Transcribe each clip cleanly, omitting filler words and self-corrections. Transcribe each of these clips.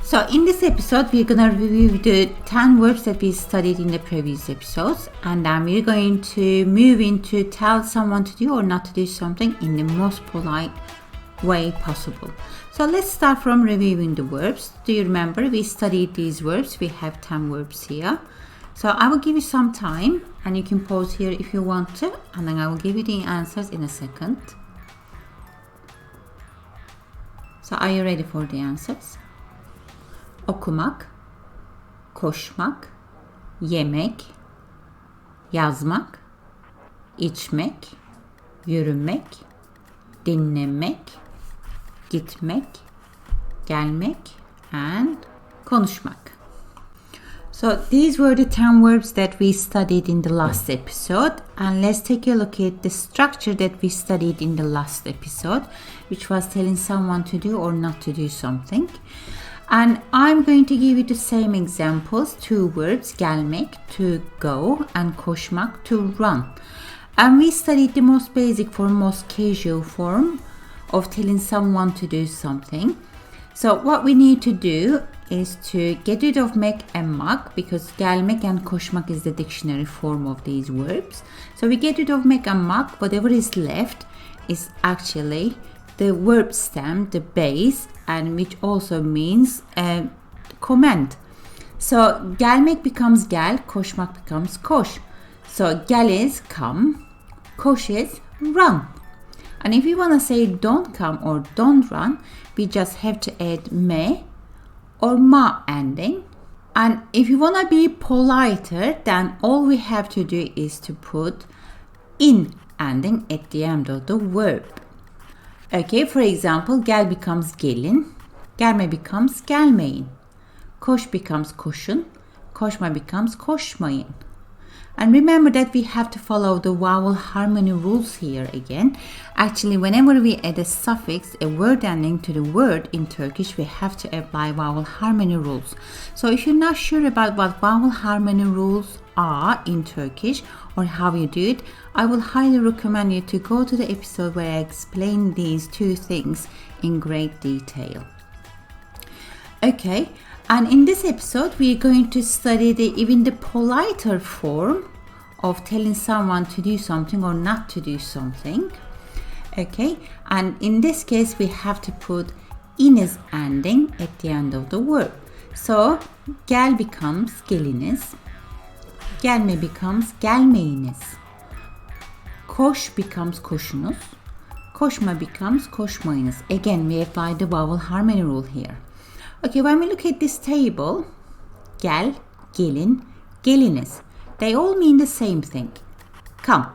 So in this episode, we're going to review the 10 verbs that we studied in the previous episodes, and then we're going to move into tell someone to do or not to do something in the most polite way possible. So let's start from reviewing the verbs. Do you remember we studied these verbs? We have 10 verbs here. So I will give you some time and you can pause here if you want to, and then I will give you the answers in a second. So are you ready for the answers? Okumak, koşmak, yemek, yazmak, içmek, yürümek, dinlemek, gitmek, gelmek, and konuşmak. So these were the 10 verbs that we studied in the last episode, and let's take a look at the structure that we studied in the last episode, which was telling someone to do or not to do something. And I'm going to give you the same examples, 2 verbs, gelmek, to go, and koşmak, to run. And we studied the most basic form, most casual form of telling someone to do something. So what we need to do is to get rid of mek and mak, because gelmek and koşmak is the dictionary form of these verbs. So we get rid of mek and mak. Whatever is left is actually the verb stem, the base, and which also means command. So gelmek becomes gel, koşmak becomes koş. So gel is come, koş is run. And if you want to say don't come or don't run, we just have to add me or ma ending. And if you want to be politer, then all we have to do is to put in ending at the end of the verb. Okay, for example, gel becomes gelin, gelme becomes gelmeyin, koş becomes koşun, koşma becomes koşmayın. And remember that we have to follow the vowel harmony rules here again. Actually, whenever we add a suffix, a word ending to the word in Turkish, we have to apply vowel harmony rules. So if you're not sure about what vowel harmony rules are in Turkish or how you do it, I will highly recommend you to go to the episode where I explain these 2 things in great detail. Okay, and in this episode we are going to study even the politer form of telling someone to do something or not to do something. Okay, and in this case we have to put iniz ending at the end of the verb. So gel becomes geliniz, gelme becomes gelmeyiniz, koş becomes koşunuz, koşma becomes koşmayınız. Again, we apply the vowel harmony rule here. Okay, when we look at this table, gel, gelin, geliniz, they all mean the same thing, come.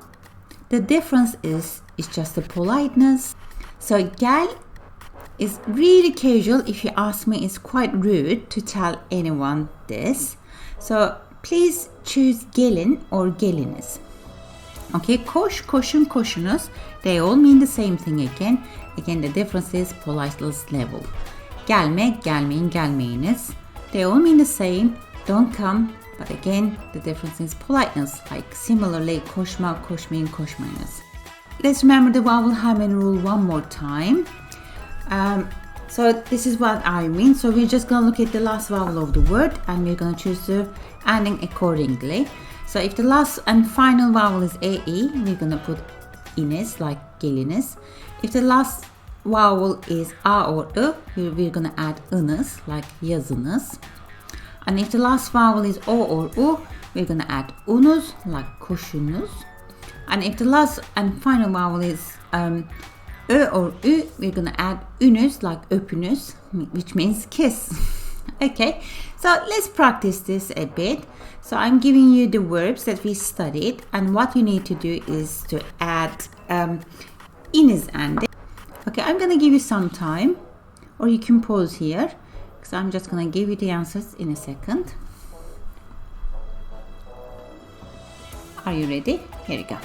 The difference is just the politeness. So gel is really casual. If you ask me, it's quite rude to tell anyone this. So please choose gelin or geliniz. Okay, koş, koşun, koşunuz, they all mean the same thing again. Again, the difference is politeness level. Gelme, gelmeyin, gelmeyiniz, they all mean the same, don't come, but again, the difference is politeness, like similarly, koşma, koşmayın, koşmayınız. Let's remember the vowel harmony rule one more time. So this is what I mean. So we're just going to look at the last vowel of the word and we're going to choose the ending accordingly. So if the last and final vowel is AE, we're going to put iniz, like geliniz. If the last vowel is A or I, we're going to add ınız, like yazınız. And if the last vowel is O or U, we're going to add unuz, like koşunuz. And if the last and final vowel is Ö or Ü, we're going to add ünüz, like öpünüz, which means kiss. Okay, so let's practice this a bit. So I'm giving you the verbs that we studied, and what you need to do is to add iniz ending. Okay, I'm going to give you some time, or you can pause here, because I'm just going to give you the answers in a second. Are you ready? Here we go.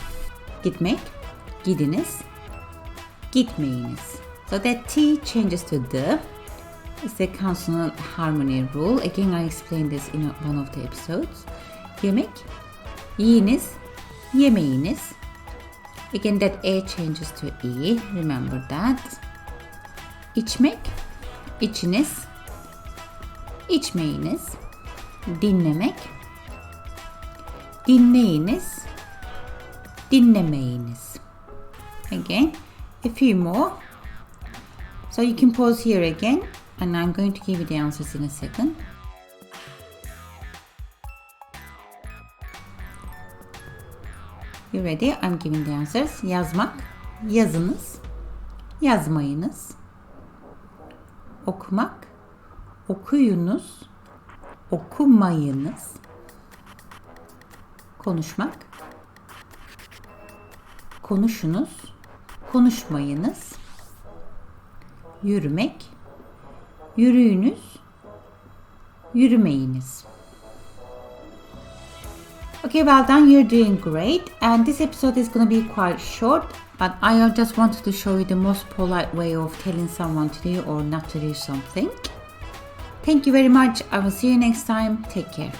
Gitmek, gidiniz, gitmeyiniz. So that T changes to D. It's the consonant harmony rule. Again, I explained this in one of the episodes. Yemek, yiyiniz, yemeyiniz. Again, that A changes to E. Remember that. İçmek, içiniz, İçmeyiniz. Dinlemek. Dinleyiniz. Dinlemeyiniz. Again, a few more. So you can pause here again, and I'm going to give you the answers in a second. You ready? I'm giving the answers. Yazmak, yazınız, yazmayınız. Okumak, okuyunuz, okumayınız. Konuşmak, konuşunuz, konuşmayınız. Yürümek, yürüyünüz, yürümeyiniz. Okay, well done, you're doing great. And this episode is going to be quite short, but I just wanted to show you the most polite way of telling someone to do or not to do something. Thank you very much. I will see you next time. Take care.